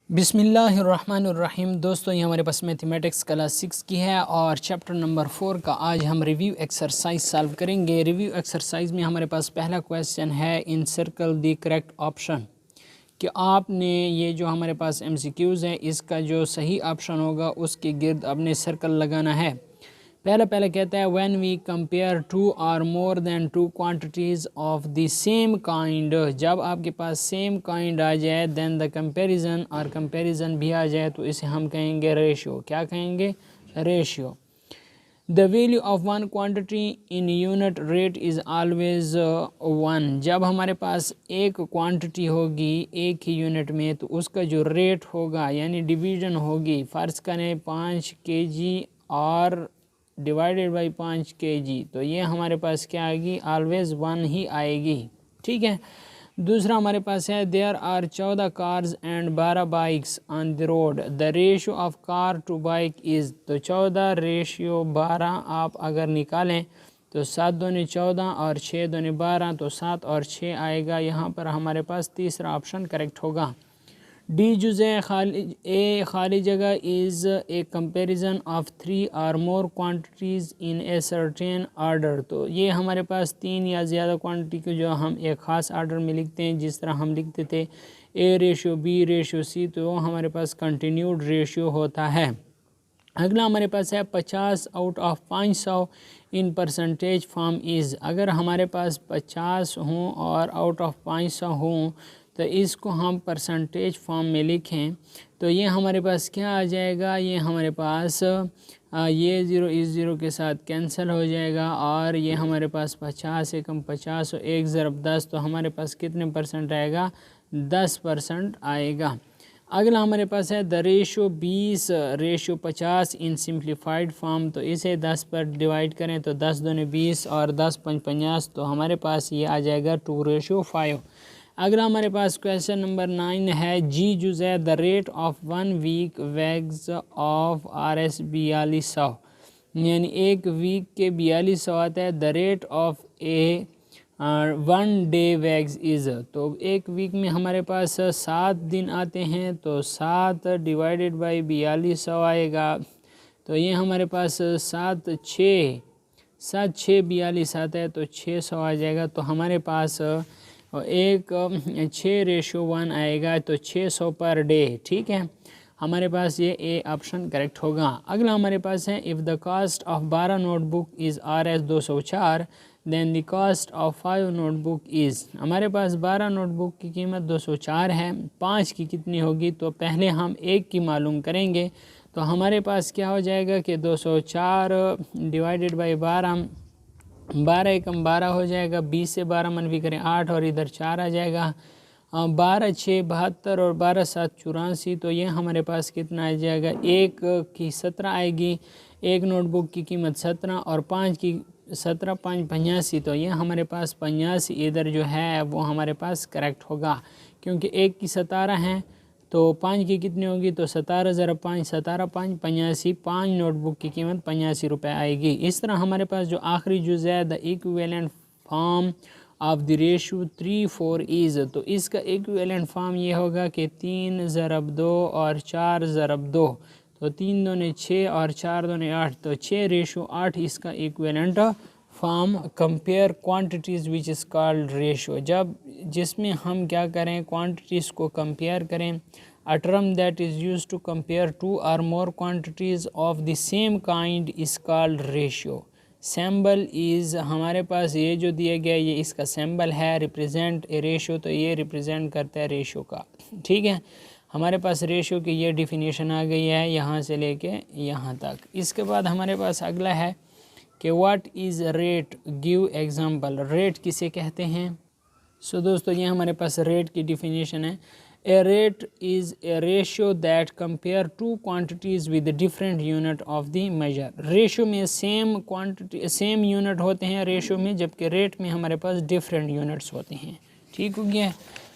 बिस्मिल्लाहिर्रहमानिर्रहीम। दोस्तों ये हमारे पास मैथमेटिक्स क्लास 6 की है और चैप्टर नंबर 4 का आज हम रिव्यू एक्सरसाइज सॉल्व करेंगे। रिव्यू एक्सरसाइज में हमारे पास पहला क्वेश्चन है इन सर्कल द करेक्ट ऑप्शन, कि आपने ये जो हमारे पास एमसीक्यूज़ है इसका जो सही ऑप्शन होगा उसके गिर्द अपने सर्कल लगाना है। पहला कहता है व्हेन वी कंपेयर टू और more than two quantities of the same kind, जब आपके पास सेम काइंड आ जाए देन द कंपैरिजन और कंपैरिजन भी आ जाए तो इसे हम कहेंगे रेशियो। क्या कहेंगे? Ratio. The value of one quantity in unit rate is always one, जब हमारे पास एक क्वांटिटी होगी एक ही यूनिट में तो उसका जो रेट होगा यानी डिवीज़न होगी, फ़र्ज़ करें 5 kg और डिवाइडेड बाई 5 kg, तो ये हमारे पास क्या आएगी? ऑलवेज वन ही आएगी। ठीक है। दूसरा हमारे पास है there are 14 cars and 12 bikes on the road, the ratio of car to bike is, तो 14 रेशियो 12 आप अगर निकालें तो 7 दूनी 14 और 6 दूनी 12, तो 7 और 6 आएगा। यहाँ पर हमारे पास तीसरा ऑप्शन करेक्ट होगा। डी जुज़े खाली जगह इज़ ए कंपैरिजन ऑफ 3 और more quantities in a certain order, तो ये हमारे पास 3 या ज़्यादा क्वांटिटी को जो हम एक ख़ास आर्डर में लिखते हैं, जिस तरह हम लिखते थे a ratio b ratio c, तो हमारे पास कंटिन्यूड रेशियो होता है। अगला हमारे पास है 50 out of 500 in percentage form is, अगर हमारे पास 50 हों और आउट ऑफ 500 हों तो इसको हम परसेंटेज फॉर्म में लिखें तो ये हमारे पास क्या आ जाएगा? ये हमारे पास ये 0 इस 0 के साथ कैंसिल हो जाएगा और ये हमारे पास 50 एकम 50 और 1 ज़रब 10, तो हमारे पास कितने परसेंट आएगा? 10% आएगा। अगला हमारे पास है the ratio 20 ratio 50 in simplified form, तो इसे 10 पर डिवाइड करें तो 10 दूनी 20 और 10 पंच 50, तो हमारे पास ये आ जाएगा 2:5। अगला हमारे पास क्वेश्चन नंबर 9 है जी जुज़े the rate of 1 week wages of RS 4200, यानी एक वीक के 4200 आता है। The rate of a 1 day wages is, तो एक वीक में हमारे पास 7 दिन आते हैं तो 7 डिवाइडेड बाई 4200 आएगा, तो ये हमारे पास 7 6 42 आता है तो 600 आ जाएगा, तो हमारे पास एक 6:1 आएगा, तो 600 पर डे। ठीक है, हमारे पास ये ए ऑप्शन करेक्ट होगा। अगला हमारे पास है if the cost of 12 notebook is RS 204 then the cost of 5 notebook is, हमारे पास 12 नोटबुक की कीमत 204 है, 5 की कितनी होगी? तो पहले हम एक की मालूम करेंगे, तो हमारे पास क्या हो जाएगा कि 204 डिवाइडेड बाई 12, 12 एकम 12 हो जाएगा, 20 से 12 मनफी करें 8 और इधर 4 आ जाएगा, 12 6 72 और 12 7 84, तो ये हमारे पास कितना आ जाएगा? एक की 17 आएगी, एक नोटबुक की कीमत 17 और 5 की 17 5 85, तो ये हमारे पास 85 इधर जो है वो हमारे पास करेक्ट होगा, क्योंकि एक की 17 हैं तो 5 की कितनी होगी? तो 17 ज़रा 5 17 5 85, 5 नोटबुक की कीमत 85 रुपये आएगी। इस तरह हमारे पास जो आखिरी जुज़ है the equivalent form of the ratio 3 4 is, तो इसका इक्विवेलेंट फॉर्म ये होगा कि 3 ज़रब 2 और 4 ज़रब 2, तो 3 दूनी 6 और 4 दूनी 8, तो 6:8 इसका equivalent form. Compare quantities which is called ratio, जब जिसमें हम क्या करें? क्वांटिटीज़ को कंपेयर करें। A term that is use to compare 2 और more quantities of the same kind is called ratio. Symbol is, हमारे पास ये जो दिया गया ये इसका सैम्बल है, रिप्रेजेंट ए रेशियो, तो ये रिप्रेजेंट करता है रेशियो का। ठीक है, हमारे पास रेशियो की ये डिफिनीशन आ गई है यहाँ से लेके यहाँ तक। इसके बाद हमारे पास अगला है कि what is rate, give example. Rate किसे कहते हैं? सो दोस्तों ये हमारे पास रेट की डिफिनीशन है। A rate is a ratio that compare two quantities with different unit of the measure. Ratio में सेम क्वांटिटी सेम यूनिट होते हैं रेशियो में, जबकि रेट में हमारे पास डिफरेंट यूनिट्स होते हैं। ठीक हो गया।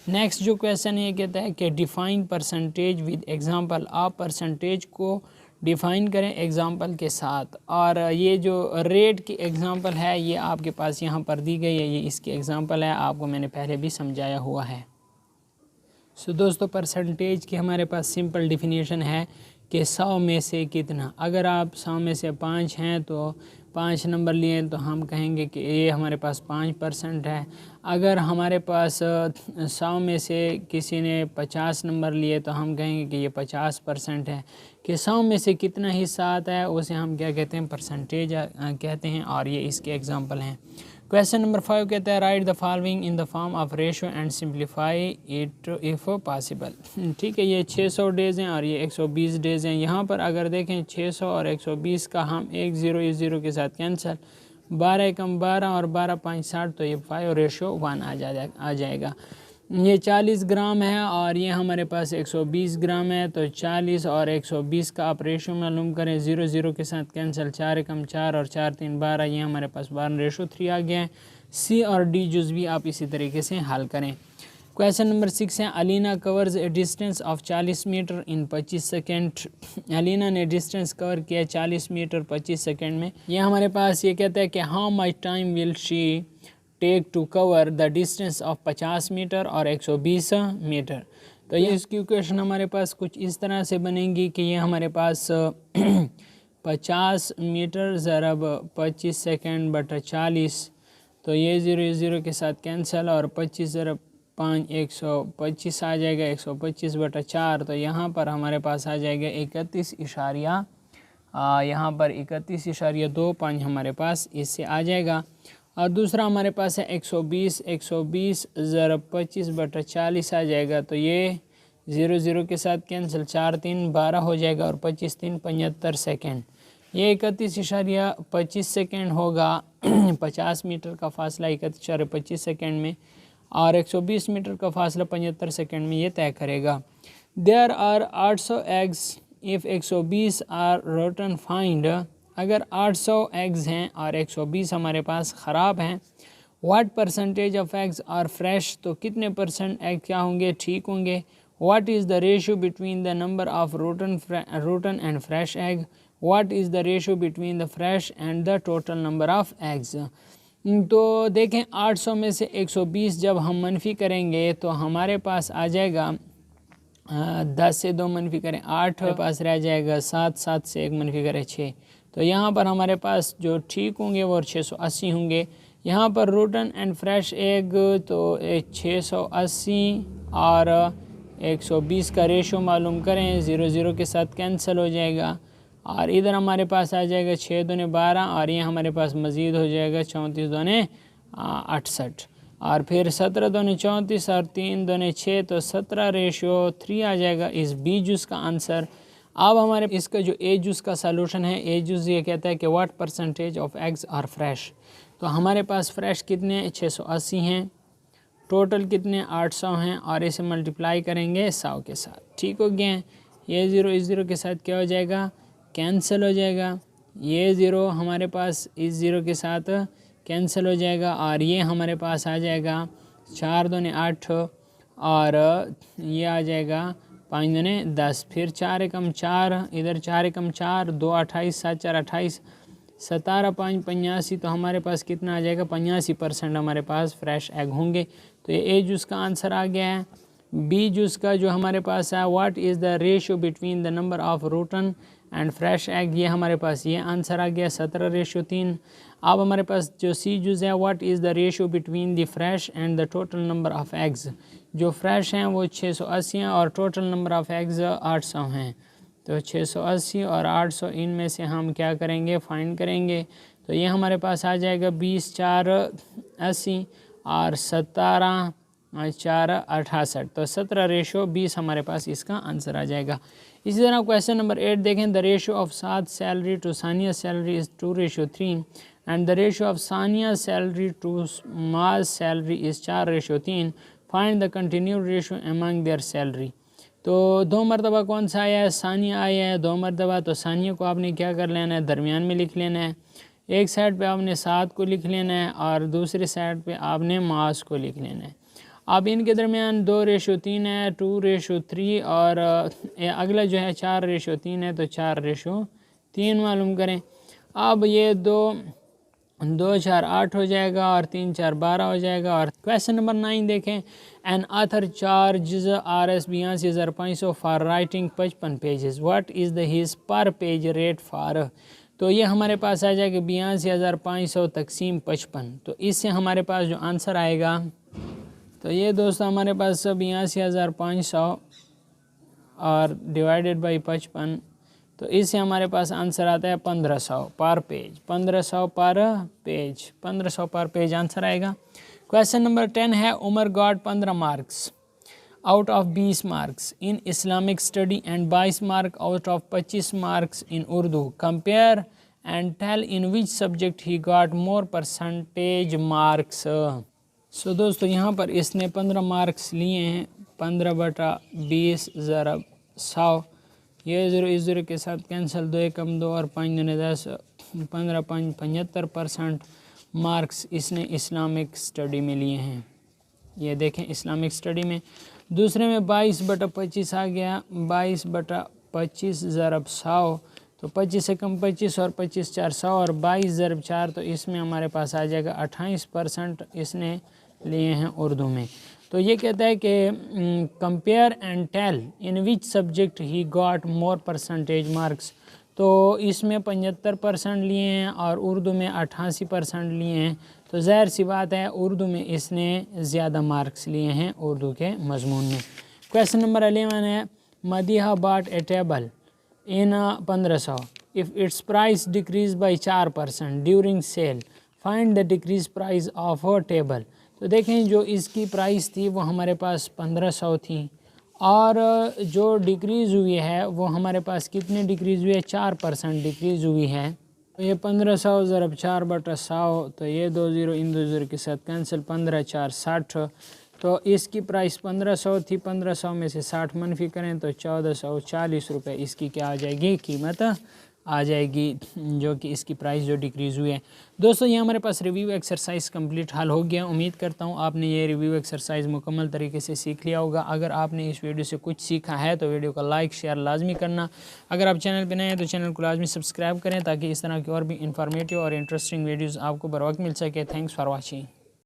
नेक्स्ट जो क्वेश्चन ये कहता है कि डिफ़ाइन परसेंटेज विद एग्जांपल, आप परसेंटेज को डिफ़ाइन करें एग्ज़ाम्पल के साथ। और ये जो रेट की एग्ज़ाम्पल है ये आपके पास यहाँ पर दी गई है, ये इसकी एग्ज़ाम्पल है, आपको मैंने पहले भी समझाया हुआ है। सो दोस्तों परसेंटेज की हमारे पास सिंपल डिफिनीशन है कि 100 में से कितना। अगर आप 100 में से 5 हैं तो 5 नंबर लिए तो हम कहेंगे कि ये हमारे पास 5% है। अगर हमारे पास 100 में से किसी ने 50 नंबर लिए तो हम कहेंगे कि ये 50% है। कि 100 में से कितना हिस्सा आता है उसे हम क्या कहते हैं, परसेंटेज कहते हैं। और ये इसके एग्जांपल हैं। क्वेश्चन नंबर 5 कहता है right the following in the form of ratio and simplify it if possible. ठीक है, ये 600 डेज़ हैं और ये 120 डेज़ हैं। यहाँ पर अगर देखें 600 और 120 का हम 1 0 इस 0 के साथ कैंसिल, 12 कम 12 और 12 5 60, तो ये 5:1 आ जाएगा। ये 40 ग्राम है और ये हमारे पास 120 ग्राम है। तो 40 और 120 का आप रेशो मालूम करें, 0 0 के साथ कैंसिल, 4 कम 4 और 4 3 12, ये हमारे पास 12:3 आ गया है। सी और डी जुज़वी आप इसी तरीके से हल करें। क्वेश्चन नंबर 6 है Alina covers a distance of 40 metre in 25 second. Alina ने डिस्टेंस कवर किया 40 मीटर 25 सेकेंड में। ये हमारे पास ये कहता है कि how much time will she take to cover the distance of 50 metre और 120 मीटर। तो ये इसकी इक्वेशन हमारे पास कुछ इस तरह से बनेगी कि ये हमारे पास 50 मीटर ज़रब 25 सेकेंड बटा 40, तो ये 0 0 के साथ कैंसिल और 25 ज़रब 5 125 आ जाएगा, 125 बटा 4। तो यहाँ पर हमारे पास आ जाएगा 31 यहाँ पर 31.25 हमारे पास इससे आ जाएगा। और दूसरा हमारे पास है 120 ज़रब 25 बटा 40 आ जाएगा। तो ये 0 0 के साथ कैंसिल, 4 3 12 हो जाएगा और 25 3 75 सेकेंड। ये 31.25 सेकेंड होगा 50 मीटर का फासला 31.25 सेकेंड में, और 120 मीटर का फासला 75 सेकेंड में ये तय करेगा। There are 800 eggs if 120 are rotten find. अगर 800 एग्स हैं और 120 हमारे पास ख़राब हैं, what percentage of eggs are fresh, तो कितने % एग क्या होंगे, ठीक होंगे। What is the ratio between the number of rotten and fresh egg, what is the ratio between the fresh and the total number of eggs. तो देखें 800 में से 120 जब हम मनफी करेंगे तो हमारे पास आ जाएगा 10 से 2 मनफी करें 8, हमारे पास रह जाएगा 7, 7 से 1 मनफी करें 6। तो यहाँ पर हमारे पास जो ठीक होंगे वो 680 होंगे। यहाँ पर रोटन एंड फ्रेश एग तो 680 और 120 का रेशो मालूम करें, 0 0 के साथ कैंसिल हो जाएगा। और इधर हमारे पास आ जाएगा 6 दूने 12 और ये हमारे पास मज़ीद हो जाएगा 34 दूने 68 और फिर 17 दूने 34 और 3 दूने 6, तो 17:3 आ जाएगा इस बी जूस का आंसर। अब हमारे इसका जो ए जूस का सलूशन है, ए जूस ये कहता है कि what percentage of eggs are fresh. तो हमारे पास फ्रेश कितने 680 हैं, टोटल कितने 800 हैं और इसे मल्टीप्लाई करेंगे 100 के साथ, ठीक हो गए हैं। ये 0 इस 0 के साथ क्या हो जाएगा, कैंसिल हो जाएगा। ये 0 हमारे पास इस 0 के साथ कैंसिल हो जाएगा और ये हमारे पास आ जाएगा 4 दूने 8 और ये आ जाएगा 5 दूने 10, फिर 4 एकम 4, इधर 4 एकम 4, 2 28, 7 4 28, 17 5 85, तो हमारे पास कितना आ जाएगा 85% हमारे पास फ्रेश एग होंगे। तो ये ए जूस का आंसर आ गया है। बी जूस का जो हमारे पास है what is the ratio between the number of rotten and fresh egg, ये हमारे पास ये आंसर आ गया 17:3। अब हमारे पास जो सी जूस है what is the ratio between the fresh and the total number of eggs, जो फ्रेश हैं वो 680 हैं और टोटल नंबर ऑफ एग्स 800 हैं। तो 680 और 800 इनमें से हम क्या करेंगे, फाइंड करेंगे। तो ये हमारे पास आ जाएगा 20 4 80 और 17 4 68, तो 17:20 हमारे पास इसका आंसर आ जाएगा। इसी तरह क्वेश्चन नंबर 8 देखें, the ratio of Saad salary to Sania salary is 2:3 and the ratio of Sania salary to Maaz salary is 4:3, find the continued ratio among their salary. तो 2 मरतबा कौन सा आया है, सानिया आया है 2 मरतबा। तो सानिया को आपने क्या कर लेना है, दरमियान में लिख लेना है। एक साइड पे आपने 7 को लिख लेना है और दूसरी साइड पे आपने मास को लिख लेना है। अब इनके दरमियान 2:3 है, 2:3 और अगला जो है 4:3 है, तो 4:3 मालूम करें। अब ये 2 2 4 8 हो जाएगा और 3 4 12 हो जाएगा। और क्वेश्चन नंबर 9 देखें, an author charges RS 82,500 for writing 55 pages, what is the his पर पेज रेट फॉर। तो ये हमारे पास आ जाएगा 82,500 तकसीम 55। तो इससे हमारे पास जो आंसर आएगा, तो ये दोस्तों हमारे पास 82,500 और डिवाइडेड बाई 55, तो इससे हमारे पास आंसर आता है 1500 पर पेज। 1500 पर पेज, 1500 पर पेज आंसर आएगा। क्वेश्चन नंबर 10 है, Umar got 15 marks out of 20 marks in Islamic study and 22 mark out of 25 marks in Urdu. Compare and tell in which subject he got more percentage marks. So दोस्तों यहाँ पर इसने 15 marks लिए हैं। 15/20 ज़रा 100, ये 0 इस 0 के साथ कैंसिल, 2 एकम 2 और 5 दूने 10, 15 5 75% मार्क्स इसने इस्लामिक स्टडी में लिए हैं। ये देखें इस्लामिक स्टडी में। दूसरे में 22/25 आ गया, 22/25 ज़रब 100, तो 25 से कम 25 और 25 4 100 और 22 ज़रब 4, तो इसमें हमारे पास आ जाएगा 28% इसने लिए हैं उर्दू में। तो ये कहता है कि compare and tell in which subject he got more percentage marks. तो इसमें 75% लिए हैं और उर्दू में 88% लिए हैं। तो ज़ाहिर सी बात है उर्दू में इसने ज़्यादा मार्क्स लिए हैं उर्दू के मजमून में। क्वेश्चन नंबर 11 है, Madiha bought a table in 1500 if its price decrease by 4% during sale, find the decrease price of a table. तो देखें जो इसकी प्राइस थी वो हमारे पास 1500 थी और जो डिक्रीज़ हुई है वो हमारे पास कितनी डिक्रीज़ हुई है, 4% डिक्रीज़ हुई है। तो ये 1500 ज़रब 4/100, तो ये 2 0 इन 2 0 के साथ कैंसिल, 15 4 60। तो इसकी प्राइस 1500 थी, 1500 में से 60 मनफी करें तो 1440 रुपये इसकी क्या आ जाएगी, कीमत आ जाएगी, जो कि इसकी प्राइस जो डिक्रीज़ हुई है। दोस्तों ये हमारे पास रिव्यू एक्सरसाइज कंप्लीट हल हो गया। उम्मीद करता हूँ आपने ये रिव्यू एक्सरसाइज मुकम्मल तरीके से सीख लिया होगा। अगर आपने इस वीडियो से कुछ सीखा है तो वीडियो को लाइक शेयर लाजमी करना। अगर आप चैनल पर नए हैं तो चैनल को लाजमी सब्सक्राइब करें ताकि इस तरह की और भी इंफॉर्मेटिव और इंटरेस्टिंग वीडियोज़ आपको बर वक्त मिल सके। Thanks for watching.